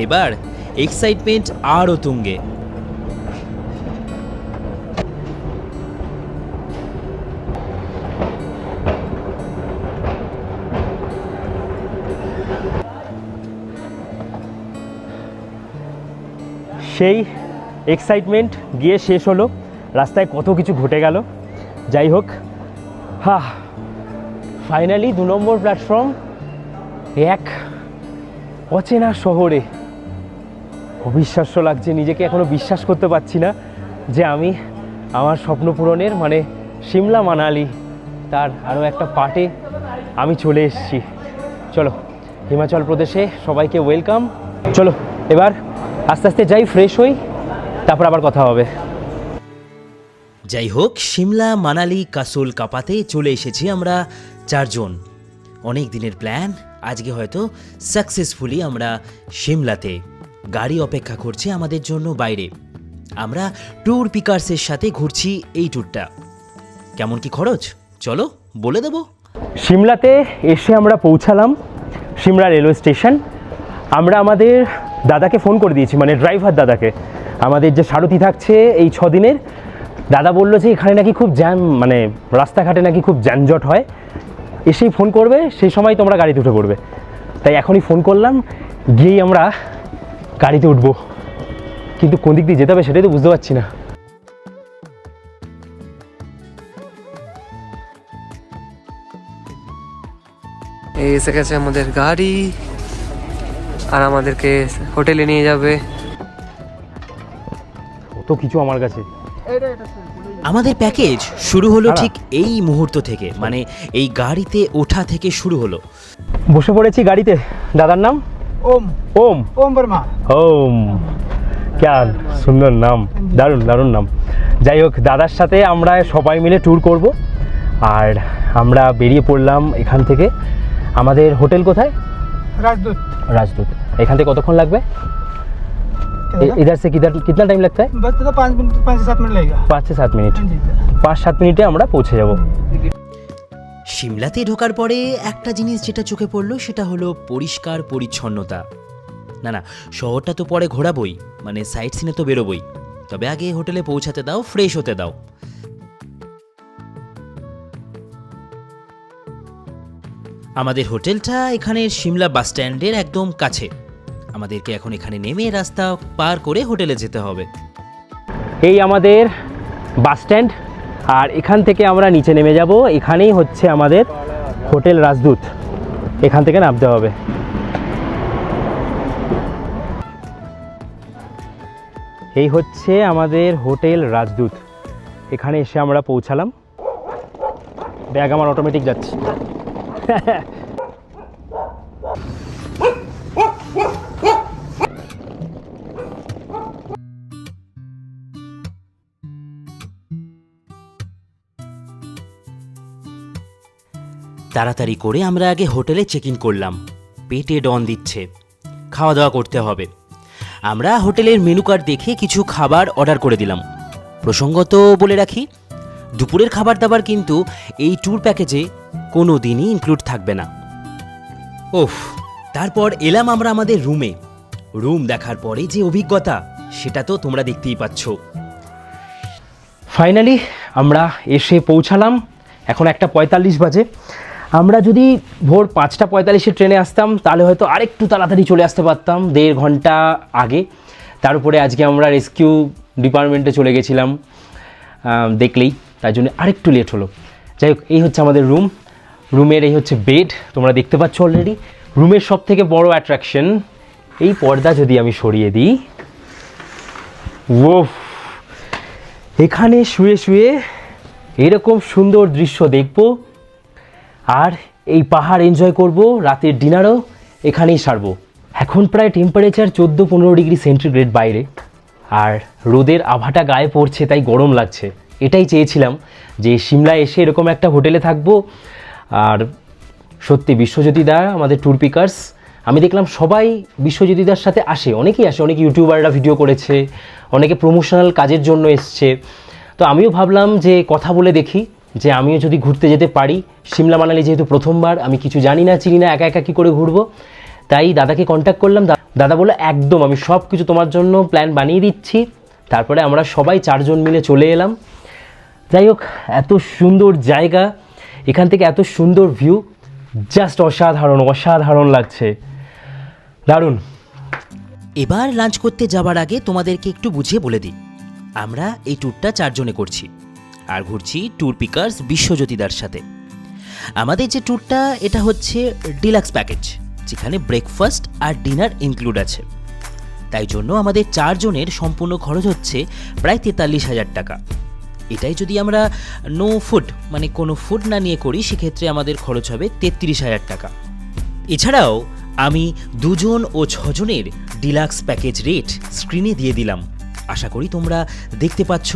এবার এক্সাইটমেন্ট আরও তুঙ্গে। সেই এক্সাইটমেন্ট গিয়ে শেষ হলো, রাস্তায় কত কিছু ঘটে গেল। যাই হোক, ফাইনালি 2 নম্বর প্ল্যাটফর্ম, এক অচেনা শহরে। অবিশ্বাস্য লাগছে, নিজেকে এখনও বিশ্বাস করতে পারছি না যে আমি আমার স্বপ্ন পূরণের মানে সিমলা মানালি তার আরও একটা পার্টে আমি চলে এসেছি। চলো, হিমাচল প্রদেশে সবাইকে ওয়েলকাম। চলো এবার আস্তে আস্তে যাই, ফ্রেশ হই, তারপর আবার কথা হবে। যাই হোক, সিমলা মানালি কাসোল কাপাতে চলে এসেছি আমরা 4 জন। অনেক দিনের প্ল্যান, আজকে হয়তো সাকসেসফুলি আমরা সিমলাতে। গাড়ি অপেক্ষা করছে আমাদের জন্য বাইরে। আমরা ট্যুর পিকার্সের সাথে ঘুরছি এই ট্যুরটা। কেমন কি খরচ চলো বলে দেবো। সিমলাতে এসে আমরা পৌঁছালাম সিমলা রেলওয়ে স্টেশন। আমরা আমাদের দাদাকে ফোন করে দিয়েছি, মানে ড্রাইভার দাদাকে, আমাদের যে সারথি থাকছে এই 6 দিনের। দাদা বললো যে এখানে নাকি খুব জ্যাম, মানে রাস্তাঘাটে নাকি খুব যানজট হয়, এসেই ফোন করবে, সেই সময় তোমরা গাড়িতে উঠে পড়বে। তাই এখনই ফোন করলাম, গিয়েই আমরা গাড়িতে উঠবো। কিন্তু কোন দিক দিয়ে যেতে হবে সেটাই তো বুঝতে পারছি না। এই এসে গেছে আমাদের গাড়ি, আর আমাদেরকে হোটেলে নিয়ে যাবে। কত কিছু আমার কাছে। আমাদের প্যাকেজ শুরু হলো ঠিক এই মুহূর্ত থেকে, মানে এই গাড়িতে ওঠা থেকে শুরু হলো। বসে পড়েছি গাড়িতে। দাদার নাম ओम ওম। ओम वर्मा। ওম, ক্যা সুন্দর নাম, দারুণ দারুণ নাম। যাই হোক, দাদার সাথে আমরা সবাই মিলে ট্যুর করব। আর আমরা বেরিয়ে পড়লাম এখান থেকে। আমাদের হোটেল কোথায়? राजदूत। রাজদূত। এখান থেকে কতক্ষণ লাগবে? इधर से कितना टाइम लगता है? बस तो 5 से 7 मिनट लगेगा। 5 से 7 মিনিট। जी 5-7 মিনিটে আমরা পৌঁছে যাব। সিমলাতে ঢোকার পরে একটা জিনিস যেটা চোখে পড়লো সেটা হলো পরিষ্কার পরিচ্ছন্নতা। না, শহরটা তো পরে ঘোরাবই, মানে সাইট সিনে তো বেরোবই, তবে আগে হোটেলে পৌঁছাতে দাও, ফ্রেশ হতে দাও। আমাদের হোটেলটা এখানে সিমলা বাস স্ট্যান্ডের একদম কাছে। আমাদেরকে এখন এখানে নেমে রাস্তা পার করে হোটেলে যেতে হবে। এই আমাদের বাস স্ট্যান্ড, আর এখান থেকে আমরা নিচে নেমে যাব। এখানেই হচ্ছে আমাদের হোটেল রাজদূত, এখান থেকে নামতে হবে। এই হচ্ছে আমাদের হোটেল রাজদূত, এখানে এসে আমরা পৌঁছালাম। ব্যাগ আমার অটোমেটিক যাচ্ছে। তাড়াতাড়ি করে আমরা আগে হোটেলে চেক ইন করলাম। পেটে ডন দিচ্ছে, খাওয়া দাওয়া করতে হবে। আমরা হোটেলের মেনু কার্ড দেখে কিছু খাবার অর্ডার করে দিলাম। প্রসঙ্গত বলে রাখি, দুপুরের খাবার দাবার কিন্তু এই ট্যুর প্যাকেজে কোনো দিনই ইনক্লুড থাকবে না। ওফ, তারপর এলাম আমরা আমাদের রুমে। রুম দেখার পরে যে অভিজ্ঞতা সেটা তো তোমরা দেখতেই পাচ্ছ। ফাইনালি আমরা এসে পৌঁছালাম। এখন 1:45 বাজে। আমরা যদি ভোর 5:45 ট্রেনে আসতাম তাহলে হয়তো আরেকটু তাড়াতাড়ি চলে আসতে পারতাম, 1.5 ঘন্টা আগে। তার উপরে আজকে আমরা রেস্কিউ ডিপার্টমেন্টে চলে গেছিলাম দেখলেই, তাই জন্য আরেকটু লেট হলো। যাই হোক, এই হচ্ছে আমাদের রুম। রুমের এই হচ্ছে বেড, তোমরা দেখতে পাচ্ছ অলরেডি। রুমের সব থেকে বড় অ্যাট্রাকশন এই পর্দা, যদি আমি সরিয়ে দিই, ওফ, এখানে শুয়ে শুয়ে এরকম সুন্দর দৃশ্য দেখব আর এই পাহাড় এনজয় করব। রাতের ডিনারও এখানেই সারবো। এখন প্রায় টেম্পারেচার 14-15 ডিগ্রি সেন্টিগ্রেড বাইরে, আর রোদের আভাটা গায়ে পড়ছে, তাই গরম লাগছে। এটাই চেয়েছিলাম যে সিমলায় এসে এরকম একটা হোটেলে থাকবো। আর সত্যি বিশ্বজ্যোতিদা আমাদের ট্যুর পিকার্স, আমি দেখলাম সবাই বিশ্বজ্যোতিদার সাথে আসে, অনেকেই আসে, অনেক ইউটিউবাররা ভিডিও করেছে, অনেকে প্রমোশনাল কাজের জন্য এসছে। তো আমিও ভাবলাম যে কথা বলে দেখি যে আমিও যদি ঘুরতে যেতে পারি। সিমলা মানালি যেহেতু প্রথমবার, আমি কিছু জানি না, চিনি না, একা একা কী করে ঘুরবো। তাই দাদাকে কন্ট্যাক্ট করলাম। দাদা বললো একদম আমি সব কিছু তোমার জন্য প্ল্যান বানিয়ে দিচ্ছি। তারপরে আমরা সবাই 4 জন মিলে চলে এলাম। যাই হোক, এত সুন্দর জায়গা, এখান থেকে এত সুন্দর ভিউ, জাস্ট অসাধারণ অসাধারণ লাগছে, দারুণ। এবার লাঞ্চ করতে যাবার আগে তোমাদেরকে একটু বুঝিয়ে বলে দিই, আমরা এই ট্যুরটা 4 জনে করছি আর ঘুরছি ট্যুর পিকার্স বিশ্বজ্যোতিদার সাথে। আমাদের যে ট্যুরটা এটা হচ্ছে ডিলাক্স প্যাকেজ, যেখানে ব্রেকফাস্ট আর ডিনার ইনক্লুড আছে। তাই জন্য আমাদের 4 জনের সম্পূর্ণ খরচ হচ্ছে প্রায় 43,000 টাকা। এটাই যদি আমরা নো ফুড মানে কোনো ফুড না নিয়ে করি সেক্ষেত্রে আমাদের খরচ হবে 33,000 টাকা। এছাড়াও আমি 2 জন ও 6 জনের ডিলাক্স প্যাকেজ রেট স্ক্রিনে দিয়ে দিলাম, আশা করি তোমরা দেখতে পাচ্ছ।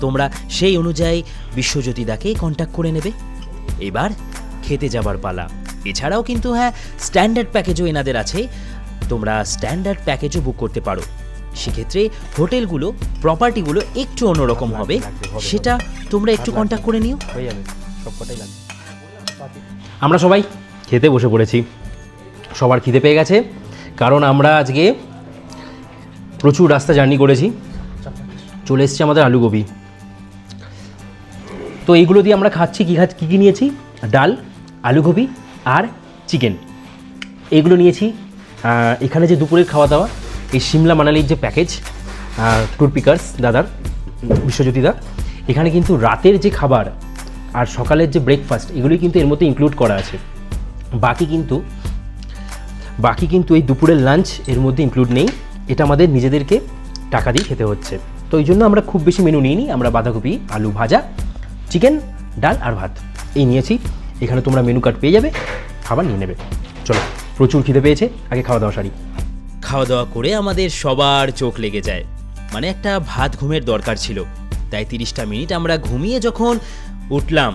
তোমরা সেই অনুযায়ী বিশ্বজ্যোতিদাকে কন্ট্যাক্ট করে নেবে। এবার খেতে যাবার পালা। এছাড়াও কিন্তু হ্যাঁ, স্ট্যান্ডার্ড প্যাকেজও এনাদের আছে, তোমরা স্ট্যান্ডার্ড প্যাকেজও বুক করতে পারো। সেক্ষেত্রে হোটেলগুলো প্রপার্টিগুলো একটু অন্যরকম হবে, সেটা তোমরা একটু কন্ট্যাক্ট করে নিও। হয়ে যাবে, সবকটাই লাগবে। আমরা সবাই খেতে বসে পড়েছি, সবার খিদে পেয়ে গেছে, কারণ আমরা আজকে প্রচুর রাস্তা জার্নি করেছি। চলে এসেছে আমাদের আলু গোবি, তো এইগুলো দিয়ে আমরা খাচ্ছি। কী কী নিয়েছি? ডাল, আলু গোবি আর চিকেন, এইগুলো নিয়েছি। এখানে যে দুপুরের খাওয়া দাওয়া, এই সিমলা মানালির যে প্যাকেজ ট্যুর পিকার্স দাদার, বিশ্বজ্যোতিদা, এখানে কিন্তু রাতের যে খাবার আর সকালের যে ব্রেকফাস্ট এগুলোই কিন্তু এর মধ্যে ইনক্লুড করা আছে। বাকি কিন্তু এই দুপুরের লাঞ্চ এর মধ্যে ইনক্লুড নেই, এটা আমাদের নিজেদেরকে টাকা দিয়ে খেতে হচ্ছে। তো এই জন্য আমরা খুব বেশি মেনু নিইনি, আমরা বাঁধাকপি, আলু ভাজা, চিকেন, ডাল আর ভাত এই নিয়েছি। এখানে তোমরা মেনু কার্ড পেয়ে যাবে, খাবার নিয়ে নেবে। চলো, প্রচুর খিদে পেয়েছে, আগে খাওয়া দাওয়া সারি। খাওয়া দাওয়া করে আমাদের সবার চোখ লেগে যায়, মানে একটা ভাত ঘুমের দরকার ছিল। তাই 30টা মিনিট আমরা ঘুমিয়ে যখন উঠলাম,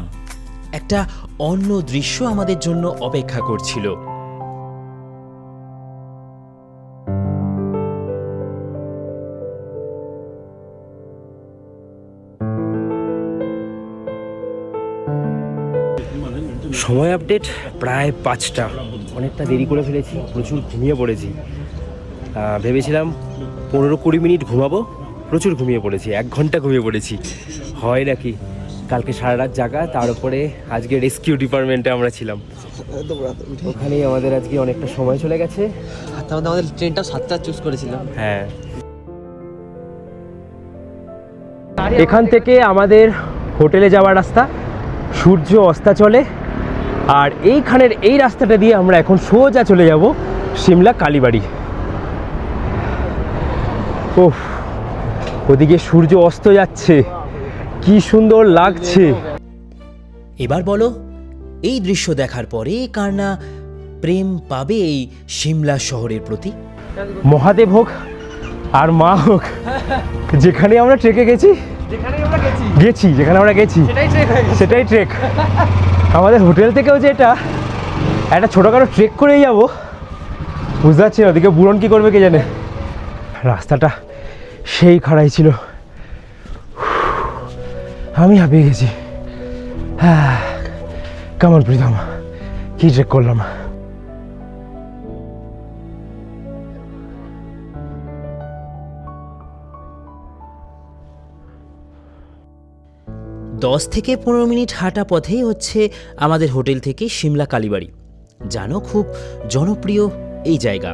একটা অন্য দৃশ্য আমাদের জন্য অপেক্ষা করছিল। সময় আপডেট প্রায় 5টা, অনেকটা দেরি করে ফেলেছি, প্রচুর ঘুমিয়ে পড়েছি। ভেবেছিলাম 15-20 মিনিট ঘুমাবো, প্রচুর ঘুমিয়ে পড়েছি, 1 ঘন্টা ঘুমিয়ে পড়েছি। হয় নাকি, কালকে সারা রাত জাগা, তার উপরে আজকে রেস্কিউ ডিপার্টমেন্টে আমরা ছিলাম, ওখানেই আমাদের আজকে অনেকটা সময় চলে গেছে। আমাদের ট্রেনটা 7টা চুজ করেছিলাম। হ্যাঁ, এখান থেকে আমাদের হোটেলে যাওয়ার রাস্তা, সূর্য অস্তাচলে, আর এইখানের এই রাস্তাটা দিয়ে আমরা এখন সোজা চলে যাব সিমলা কালীবাড়ি। ওহ, ওদিকে সূর্য অস্ত যাচ্ছে, কি সুন্দর লাগছে। এবার বলো, এই দৃশ্য দেখার পরে কার না প্রেম পাবে এই সিমলা শহরের প্রতি? মহাদেব হোক আর মা হোক, যেখানে আমরা ট্রেকে গেছি, যেখানে আমরা গেছি সেটাই ট্রেক। আমাদের হোটেল থেকেও যে এটা একটা ছোটোখাটো ট্রেক করেই যাবো, বুঝতে পারছি না ওদিকে বুড়ন কী করবে কে জানে। রাস্তাটা সেই খাড়াই ছিল, আমি হাঁপিয়ে গেছি। হ্যাঁ, কেমন প্রীতম, কী ট্রেক করলাম। দশ থেকে 15 মিনিট হাঁটা পথেই হচ্ছে আমাদের হোটেল থেকে সিমলা কালীবাড়ি। জানো, খুব জনপ্রিয় এই জায়গা।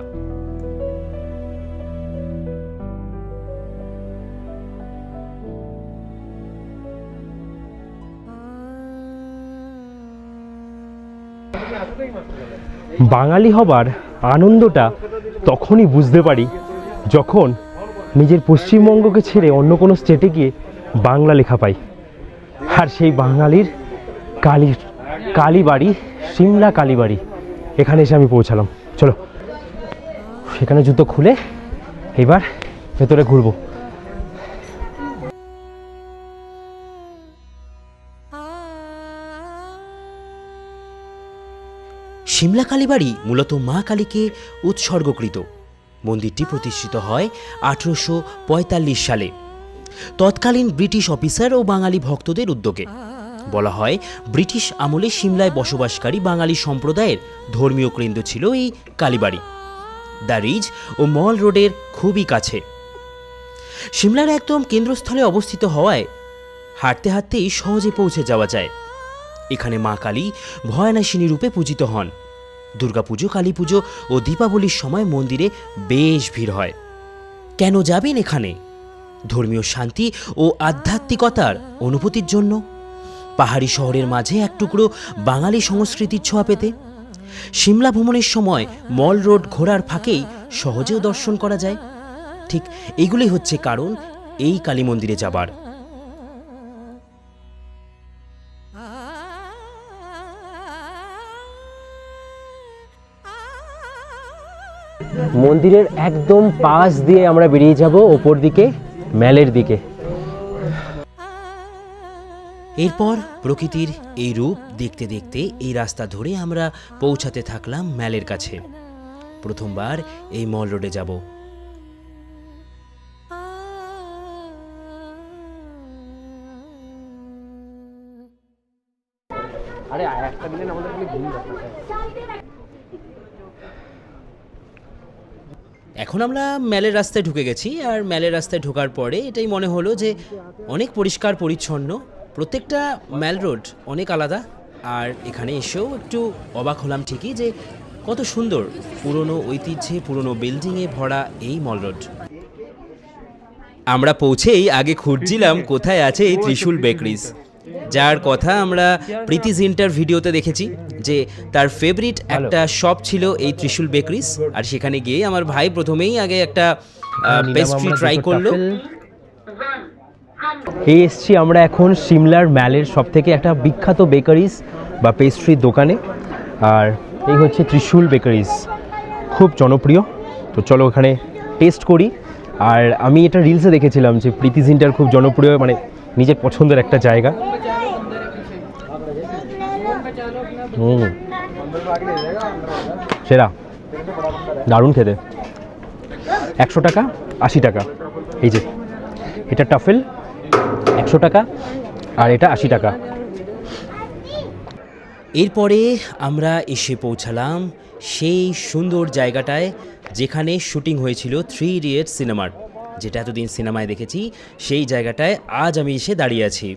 বাঙালি হবার আনন্দটা তখনই বুঝতে পারি যখন নিজের পশ্চিমবঙ্গকে ছেড়ে অন্য কোনো স্টেটে গিয়ে বাংলা লেখা পাই। আর সেই বাঙালির কালীবাড়ি, সিমলা কালীবাড়ি, এখানে এসে আমি পৌঁছালাম। চলো, সেখানে জুতো খুলে এবার ভেতরে ঘুরবো। সিমলা কালীবাড়ি মূলত মা কালীকে উৎসর্গকৃত। মন্দিরটি প্রতিষ্ঠিত হয় 1845 সালে তৎকালীন ব্রিটিশ অফিসার ও বাঙালি ভক্তদের উদ্যোগে। বলা হয় ব্রিটিশ আমলে সিমলায় বসবাসকারী বাঙালি সম্প্রদায়ের ধর্মীয় কেন্দ্র ছিল এই কালীবাড়ি। দ্য রিজ ও মল রোডের খুবই কাছে। সিমলার একদম কেন্দ্রস্থলে অবস্থিত হওয়ায় হাঁটতে হাঁটতেই সহজে পৌঁছে যাওয়া যায়। এখানে মা কালী ভয়ানাশিনী রূপে পূজিত হন। দুর্গাপুজো, কালী পুজো ও দীপাবলির সময় মন্দিরে বেশ ভিড় হয়। কেন যাবেন এখানে? ধর্মীয় শান্তি ও আধ্যাত্মিকতার অনুভূতির জন্য, পাহাড়ি শহরের মাঝে এক টুকরো বাঙালি সংস্কৃতির ছোঁয়া পেতে। সিমলা ভ্রমণের সময় মল রোড ঘোরার ফাঁকেই সহজেও দর্শন করা যায়। ঠিক এগুলি হচ্ছে কারণ এই কালী মন্দিরে যাবার। মন্দিরের একদম পাশ দিয়ে আমরা বেরিয়ে যাব ওপর দিকে, ম্যালের দিকে। এরপর প্রকৃতির এই রূপ দেখতে দেখতে এই রাস্তা ধরে আমরা পৌঁছাতে থাকলাম ম্যালের কাছে। প্রথমবার এই মল রোডে যাব। আরে একটা দিন আমাদের ঘুম এখন আমরা ম্যালের রাস্তায় ঢুকে গেছি, আর ম্যালের রাস্তায় ঢোকার পরে এটাই মনে হলো যে অনেক পরিষ্কার পরিচ্ছন্ন। প্রত্যেকটা ম্যাল রোড অনেক আলাদা। আর এখানে এসেও একটু অবাক হলাম ঠিকই যে কত সুন্দর পুরনো ঐতিহ্যে, পুরনো বিল্ডিংয়ে ভরা এই মল রোড। আমরা পৌঁছেই আগে খুঁজছিলাম কোথায় আছে এই ত্রিশূল বেকারিজ, যার কথা আমরা প্রীতি জিন্টার ভিডিওতে দেখেছি যে তার ফেভারিট একটা শপ ছিল এই ত্রিশূল বেকারিজ। আর সেখানে গিয়ে আমার ভাই প্রথমেই আগে একটা পেস্ট্রি ট্রাই করলো। এই এসছি আমরা এখন সিমলার ম্যালের সব থেকে একটা বিখ্যাত বেকারিজ বা পেস্ট্রির দোকানে। আর এই হচ্ছে ত্রিশূল বেকারিজ, খুব জনপ্রিয়। তো চলো ওখানে টেস্ট করি। আর আমি এটা রিলসে দেখেছিলাম যে প্রীতি জিন্টার খুব জনপ্রিয়, মানে নিজের পছন্দের একটা জায়গা। সেরা, দারুণ খেতে। 100 টাকা, 80 টাকা। এই যে এটা টাফেল 100 টাকা, আর এটা 80 টাকা। এরপরে আমরা এসে পৌঁছালাম সেই সুন্দর জায়গাটায় যেখানে শুটিং হয়েছিল 3 ইডিয়টস সিনেমার, যেটা এতদিন সিনেমায় দেখেছি। সেই জায়গাটায় আজ আমি এসে দাঁড়িয়ে আছি।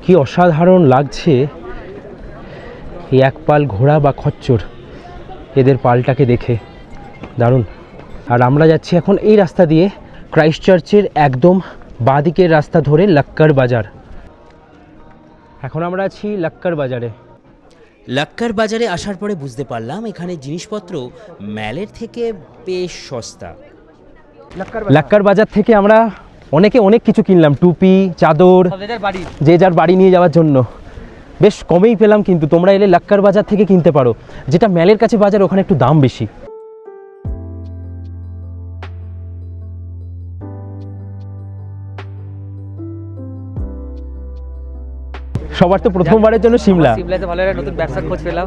কি অসাধারণ লাগছে এই এক পাল ঘোড়া বা খচ্চর, এদের পালটাকে দেখে দারুণ। আর আমরা যাচ্ছি এখন এই রাস্তা দিয়ে, ক্রাইস্ট চার্চের একদম বাঁদিকের রাস্তা ধরে লাক্কার বাজার। এখন আমরা আছি লাক্কার বাজারে। লাক্কার বাজারে আসার পরে বুঝতে পারলাম এখানে জিনিসপত্র ম্যালের থেকে বেশ সস্তা। লাক্কার বাজার থেকে আমরা অনেক কিছু কিনলাম, টুপি, চাদর, যে যার বাড়ি নিয়ে যাওয়ার জন্য। বেশ কমেই পেলাম, কিন্তু তোমরা এলে লাক্কার বাজার থেকে কিনতে পারো। যেটা ম্যালের কাছে বাজার, ওখানে একটু দাম বেশি। সবার তো প্রথমবারের জন্য সিমলা। সিমলাতে ভালো একটা নতুন ব্যবসার খোঁজ পেলাম,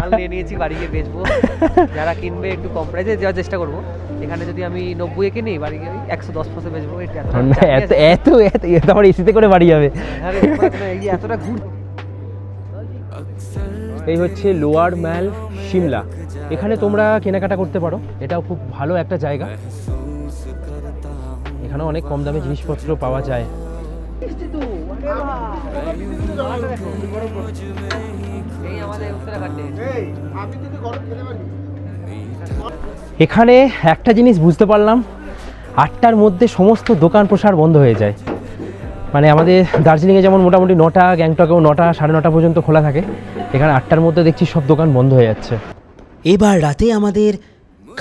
মাল নিয়ে নিয়েছি, বাড়ি গিয়ে বেচবো। যারা কিনবে একটু কম প্রাইসে দেওয়ার চেষ্টা করবো। এখানে যদি আমি 90-এ কিনি, বাড়ি গিয়ে 110 বেচবো। এত আমার এসিতে করে বাড়ি যাবে। এতটা ঘুর। এই হচ্ছে লোয়ার ম্যাল সিমলা। এখানে তোমরা কেনাকাটা করতে পারো, এটাও খুব ভালো একটা জায়গা। এখানে অনেক কম দামে জিনিসপত্র পাওয়া যায়। এখানে একটা জিনিস বুঝতে পারলাম, 8টার মধ্যে সমস্ত দোকান প্রসার বন্ধ হয়ে যায়। মানে আমাদের দার্জিলিংয়ে যেমন মোটামুটি 9টা, গ্যাংটকেও 9টা, 9:30 পর্যন্ত খোলা থাকে। এখানে 8টার মধ্যে দেখছি সব দোকান বন্ধ হয়ে যাচ্ছে। এবার রাতে আমাদের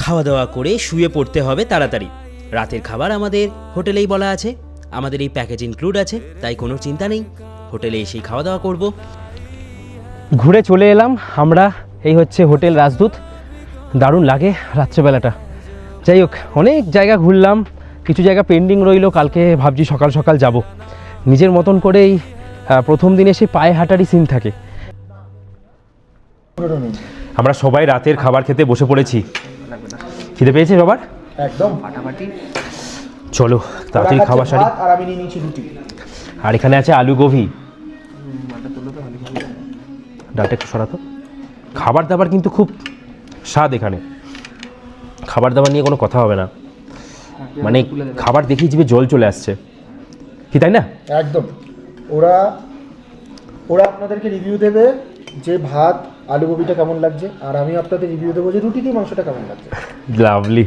খাওয়া দাওয়া করে শুয়ে পড়তে হবে তাড়াতাড়ি। রাতের খাবার আমাদের হোটেলেই বলা আছে, আমাদের এই প্যাকেজ ইনক্লুড আছে, তাই কোনো চিন্তা নেই, হোটেলে এসেই খাওয়া দাওয়া করব। ঘুরে চলে এলাম আমরা। এই হচ্ছে হোটেল রাজদূত। দারুণ লাগে রাত্রেবেলাটা। যাই হোক, অনেক জায়গা ঘুরলাম, কিছু জায়গা পেন্ডিং রইলো, কালকে ভাবছি সকাল সকাল যাব। নিজের মতন করেই প্রথম দিনে সে পায়ে হাঁটারই সিন থাকে। আমরা সবাই রাতের খাবার খেতে বসে পড়েছি। খিদে পেয়েছে সবার? একদম ফাটাফাটি। চলো তাড়াতাড়ি খাওয়া সারি। আর আমি নিয়ে নিয়েছি রুটি। আর এখানে আছে আলু গোভি। ডালটা একটু সরাতো। খাবার দাবার কিন্তু খুব স্বাদ এখানে, খাবার দাবার নিয়ে কোনো কথা হবে না, মানে খাবার দেখেই জিভে জল চলে আসছে, কি তাই না? একদম। ওরা ওরা আপনাদেরকে রিভিউ দেবে যে ভাত আলু গোবিটা কেমন লাগছে, আর আমি আপনাদের রিভিউ দেবো যে রুটি দিয়ে মাংসটা কেমন লাগছে। লাভলি।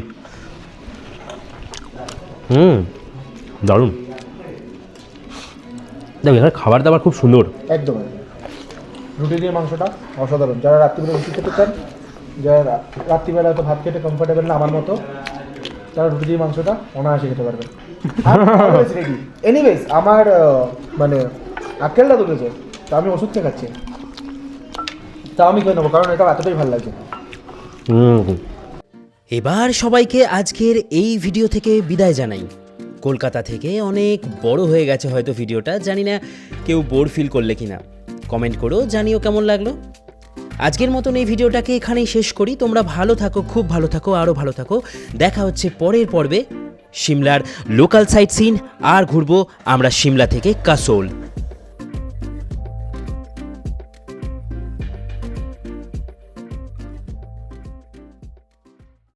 দারুণ। দেখো এখানে খাবার দাবার খুব সুন্দর। একদম রুটি দিয়ে মাংসটা অসাধারণ। যারা রাত্রিবেলা রুটি খেতে চান, যারা রাত্রিবেলা হয়তো ভাত খেতে কমফোর্টেবল না আমার মতো, তারা রুটি দিয়ে মাংসটা অনায়াসে খেতে পারবেন। রেডি। এনিওয়েজ আমার মানে আক্কেলটা দুটেছে, তা আমি ওষুধ খেয়ে খাচ্ছি, তা আমি খেয়ে নেবো, কারণ এটা এতটাই ভালো লাগছে। এবার সবাইকে আজকের এই ভিডিও থেকে বিদায় জানাই। কলকাতা থেকে অনেক বড় হয়ে গেছে হয়তো ভিডিওটা, জানি না কেউ বোর ফিল করলে কিনা, কমেন্ট করো, জানিও কেমন লাগলো। আজকের মতন এই ভিডিওটাকে এখানেই শেষ করি। তোমরা ভালো থাকো, খুব ভালো থাকো, আরও ভালো থাকো। দেখা হচ্ছে পরের পর্বে। সিমলার লোকাল সাইট সিন আর ঘুরবো আমরা সিমলা থেকে কাসোল।